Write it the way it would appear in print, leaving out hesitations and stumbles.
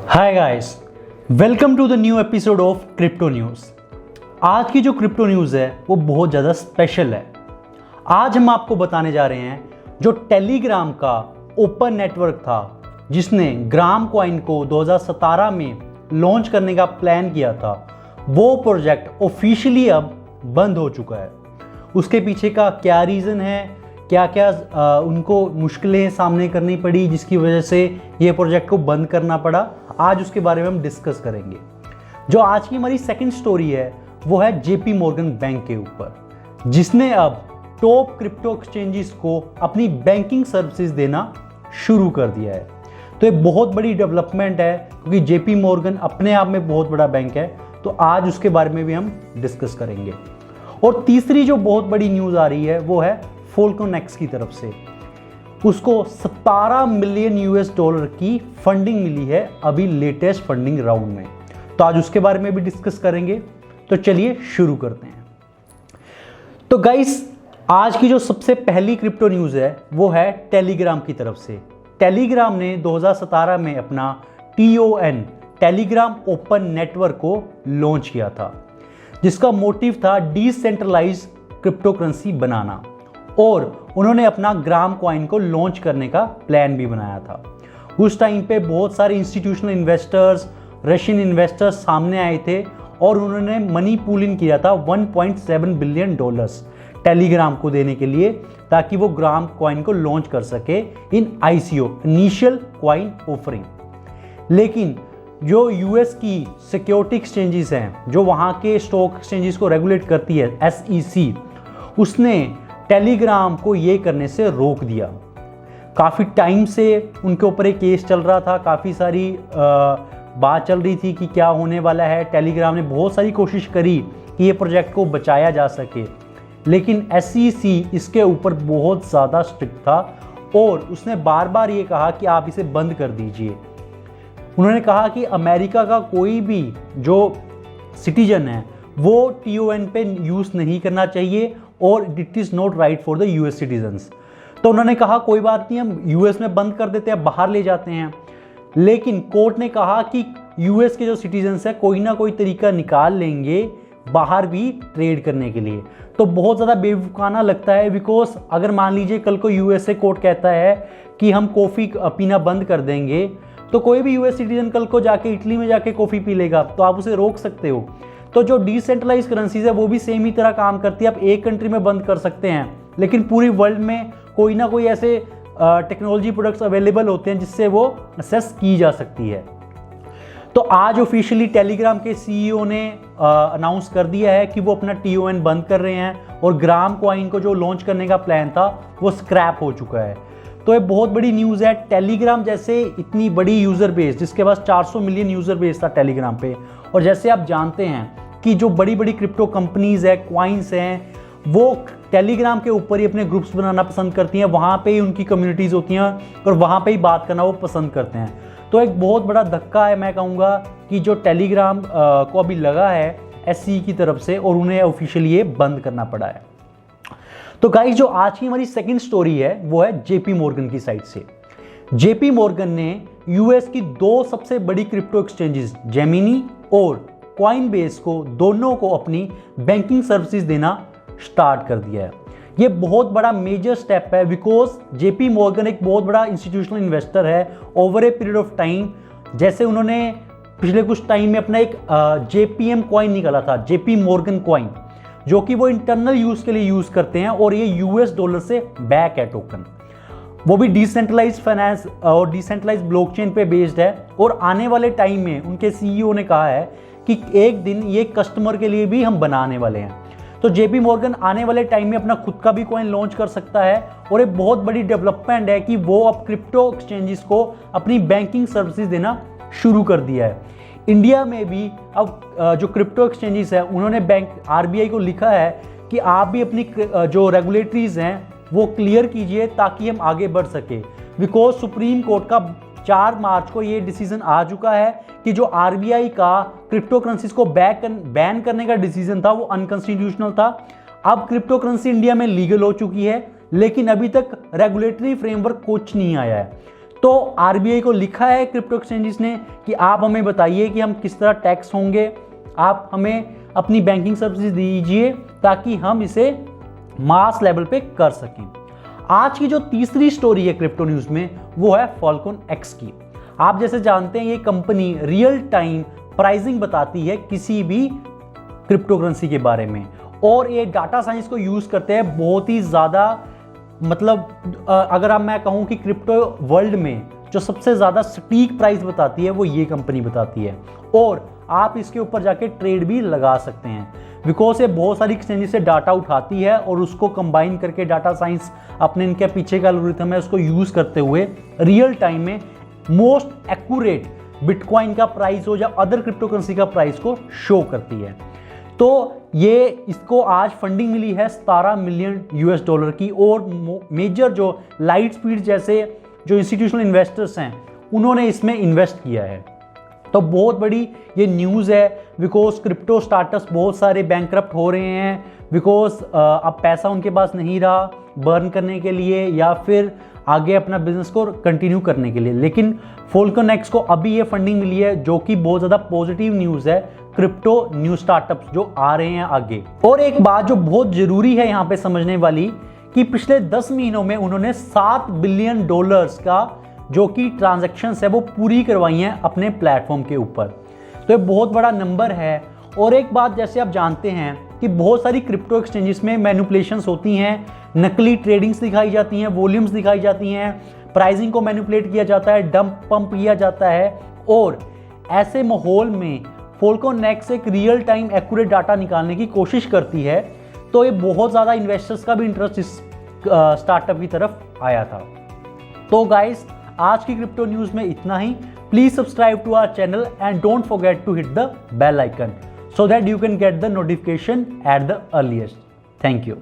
Hi guys, welcome to the new episode of crypto news. आज की जो crypto news है वो बहुत ज़्यादा स्पेशल है। आज हम आपको बताने जा रहे हैं जो टेलीग्राम का ओपन नेटवर्क था जिसने ग्राम कॉइन को 2017 में लॉन्च करने का प्लान किया था, वो प्रोजेक्ट ऑफिशियली अब बंद हो चुका है। उसके पीछे का क्या रीज़न है, क्या क्या उनको मुश्किलें सामने करनी पड़ी जिसकी वजह से ये प्रोजेक्ट को बंद करना पड़ा, आज उसके बारे में हम डिस्कस करेंगे। जो आज की हमारी सेकंड स्टोरी है वो है जेपी मॉर्गन बैंक के ऊपर, जिसने अब टॉप क्रिप्टो एक्सचेंजेस को अपनी बैंकिंग सर्विसेज देना शुरू कर दिया है। तो ये बहुत बड़ी डेवलपमेंट है क्योंकि जेपी मॉर्गन अपने आप में बहुत बड़ा बैंक है, तो आज उसके बारे में भी हम डिस्कस करेंगे। और तीसरी जो बहुत बड़ी न्यूज़ आ रही है वो है फोल्कोनेक्स की तरफ से। उसको 17 मिलियन US$ की फंडिंग मिली है अभी लेटेस्ट फंडिंग राउंड में, तो आज उसके बारे में भी डिस्कस करेंगे। तो चलिए शुरू करते हैं। तो गाइस, आज की जो सबसे पहली क्रिप्टो न्यूज़ है वो है टेलीग्राम की तरफ से। टेलीग्राम ने 2017 में अपना TON टेलीग्राम ओपन नेटवर्क को लॉन्च किया था, जिसका मोटिव था डिसेंट्रलाइज क्रिप्टो करेंसी बनाना, और उन्होंने अपना ग्राम कॉइन को लॉन्च करने का प्लान भी बनाया था। उस टाइम पे बहुत सारे इंस्टीट्यूशनल इन्वेस्टर्स, रशियन इन्वेस्टर्स सामने आए थे और उन्होंने मनी पूलिंग किया था $1.7 बिलियन टेलीग्राम को देने के लिए, ताकि वो ग्राम कॉइन को लॉन्च कर सके इन ICO इनिशियल कॉइन ऑफरिंग। लेकिन जो US की सिक्योरिटी एक्सचेंजेस हैं, जो वहाँ के स्टॉक एक्सचेंजेस को रेगुलेट करती है SEC, उसने टेलीग्राम को ये करने से रोक दिया। काफ़ी टाइम से उनके ऊपर एक केस चल रहा था, काफ़ी सारी बात चल रही थी कि क्या होने वाला है। टेलीग्राम ने बहुत सारी कोशिश करी कि ये प्रोजेक्ट को बचाया जा सके, लेकिन SEC इसके ऊपर बहुत ज़्यादा स्ट्रिक्ट था और उसने बार बार ये कहा कि आप इसे बंद कर दीजिए। उन्होंने कहा कि अमेरिका का कोई भी जो सिटीजन है वो TON पे यूज़ नहीं करना चाहिए और it is not right for the US citizens. तो उन्होंने कहा कोई बात नहीं, हम US में बंद कर देते हैं, बाहर ले जाते हैं। लेकिन कोर्ट ने कहा कि US के जो सिटीजन्स हैं कोई ना कोई तरीका निकाल लेंगे बाहर भी ट्रेड करने के लिए। तो बहुत ज़्यादा बेवकूफ़ाना लगता है, बिकॉज अगर मान लीजिए कल को USA कोर्ट कहता है कि हम कॉफ़ी पीना बंद कर देंगे, तो कोई भी US सिटीजन कल को जाके इटली में जाके कॉफ़ी पी लेगा, तो आप उसे रोक सकते हो। तो जो डिसेंट्रलाइज करेंसीज है वो भी सेम ही तरह काम करती है। आप एक कंट्री में बंद कर सकते हैं, लेकिन पूरी वर्ल्ड में कोई ना कोई ऐसे टेक्नोलॉजी प्रोडक्ट्स अवेलेबल होते हैं जिससे वो असेस की जा सकती है। तो आज ऑफिशियली टेलीग्राम के CEO ने अनाउंस कर दिया है कि वो अपना TON बंद कर रहे हैं और ग्राम कॉइन को जो लॉन्च करने का प्लान था वो स्क्रैप हो चुका है। तो ये बहुत बड़ी न्यूज़ है। टेलीग्राम जैसे इतनी बड़ी यूज़र बेस, जिसके पास 400 मिलियन यूज़र बेस था टेलीग्राम पे, और जैसे आप जानते हैं कि जो बड़ी बड़ी क्रिप्टो कंपनीज़ है, क्वाइंस हैं, वो टेलीग्राम के ऊपर ही अपने ग्रुप्स बनाना पसंद करती हैं, वहाँ पे ही उनकी कम्युनिटीज़ होती हैं और वहाँ पे ही बात करना वो पसंद करते हैं। तो एक बहुत बड़ा धक्का है, मैं कहूँगा, कि जो टेलीग्राम को अभी लगा है SEC की तरफ से, और उन्हें ऑफिशियली ये बंद करना पड़ा है। तो गाइस, जो आज की हमारी सेकंड स्टोरी है वो है जेपी मॉर्गन की साइड से। जेपी मॉर्गन ने US की 2 सबसे बड़ी क्रिप्टो एक्सचेंजेस जेमिनी और कॉइनबेस को दोनों को अपनी बैंकिंग सर्विसेज देना स्टार्ट कर दिया है। ये बहुत बड़ा मेजर स्टेप है, बिकॉज जेपी मॉर्गन एक बहुत बड़ा इंस्टीट्यूशनल इन्वेस्टर है over a period of time. जैसे उन्होंने पिछले कुछ टाइम में अपना एक JPM कॉइन निकाला था, जेपी मॉर्गन कॉइन, जो कि वो इंटरनल यूज़ के लिए यूज़ करते हैं, और ये $, से बैक है टोकन। वो भी डिसेंट्रलाइज फाइनेंस और डिसेंट्रलाइज ब्लॉकचेन पे बेस्ड है। और आने वाले टाइम में उनके CEO ने कहा है कि एक दिन ये कस्टमर के लिए भी हम बनाने वाले हैं। तो जेपी मॉर्गन आने वाले टाइम में अपना खुद का भी कॉइन लॉन्च कर सकता है, और एक बहुत बड़ी डेवलपमेंट है कि वो अब क्रिप्टो एक्सचेंजेस को अपनी बैंकिंग सर्विसेज देना शुरू कर दिया है। इंडिया में भी अब जो क्रिप्टो एक्सचेंजेस है उन्होंने बैंक RBI को लिखा है कि आप भी अपनी जो रेगुलेटरीज हैं वो क्लियर कीजिए ताकि हम आगे बढ़ सके। बिकॉज सुप्रीम कोर्ट का 4 मार्च को ये डिसीजन आ चुका है कि जो RBI का क्रिप्टो करेंसीज को बैन करने का डिसीजन था वो अनकॉन्स्टिट्यूशनल था। अब क्रिप्टो करेंसी इंडिया में लीगल हो चुकी है, लेकिन अभी तक रेगुलेटरी फ्रेमवर्क कुछ नहीं आया है। तो आरबीआई को लिखा है क्रिप्टो एक्सचेंजेस ने कि आप हमें बताइए कि हम किस तरह टैक्स होंगे, आप हमें अपनी बैंकिंग सर्विसेज दीजिए ताकि हम इसे मास लेवल पे कर सकें। आज की जो तीसरी स्टोरी है क्रिप्टो न्यूज़ में वो है फॉल्कन एक्स की। आप जैसे जानते हैं ये कंपनी रियल टाइम प्राइसिंग बताती है किसी भी क्रिप्टो करेंसी के बारे में, और ये डाटा साइंस को यूज़ करते हैं बहुत ही ज़्यादा। मतलब अगर मैं कहूँ कि क्रिप्टो वर्ल्ड में जो सबसे ज़्यादा सटीक प्राइस बताती है वो ये कंपनी बताती है, और आप इसके ऊपर जाके ट्रेड भी लगा सकते हैं बिकॉज ये बहुत सारी एक्सचेंजेस से डाटा उठाती है और उसको कंबाइन करके डाटा साइंस अपने इनके पीछे का एल्गोरिथम है उसको यूज़ करते हुए रियल टाइम में मोस्ट एक्यूरेट बिटकॉइन का प्राइस हो या अदर क्रिप्टो करेंसी का प्राइस को शो करती है। तो ये इसको आज फंडिंग मिली है 17 मिलियन यूएस डॉलर की, और मेजर जो लाइट स्पीड जैसे जो इंस्टीट्यूशनल इन्वेस्टर्स हैं उन्होंने इसमें इन्वेस्ट किया है। तो बहुत बड़ी ये न्यूज़ है बिकॉज क्रिप्टो स्टार्टअप्स बहुत सारे बैंकरप्ट हो रहे हैं बिकॉज अब पैसा उनके पास नहीं रहा बर्न करने के लिए या फिर आगे अपना बिजनेस को कंटिन्यू करने के लिए। लेकिन फॉल्कन एक्स को अभी ये फंडिंग मिली है जो कि बहुत ज़्यादा पॉजिटिव न्यूज़ है क्रिप्टो न्यू स्टार्टअप्स जो आ रहे हैं आगे। और एक बात जो बहुत ज़रूरी है यहाँ पे समझने वाली कि पिछले 10 महीनों में उन्होंने $7 बिलियन का जो कि ट्रांजैक्शंस है वो पूरी करवाई हैं अपने प्लेटफॉर्म के ऊपर। तो ये बहुत बड़ा नंबर है। और एक बात जैसे आप जानते हैं कि बहुत सारी क्रिप्टो एक्सचेंजेस में मैनिपुलेशंस होती हैं, नकली ट्रेडिंग्स दिखाई जाती हैं, वॉल्यूम्स दिखाई जाती हैं, प्राइसिंग को मैनिपुलेट किया जाता है, डंप पंप किया जाता है। और ऐसे माहौल में फॉल्कन एक्स एक रियल टाइम एक्यूरेट डाटा निकालने की कोशिश करती है। तो ये बहुत ज़्यादा इन्वेस्टर्स का भी इंटरेस्ट इस स्टार्टअप की तरफ आया था। तो गाइस आज की क्रिप्टो न्यूज़ में इतना ही। Please subscribe to our channel and don't forget to hit the bell icon so that you can get the notification at the earliest. Thank you.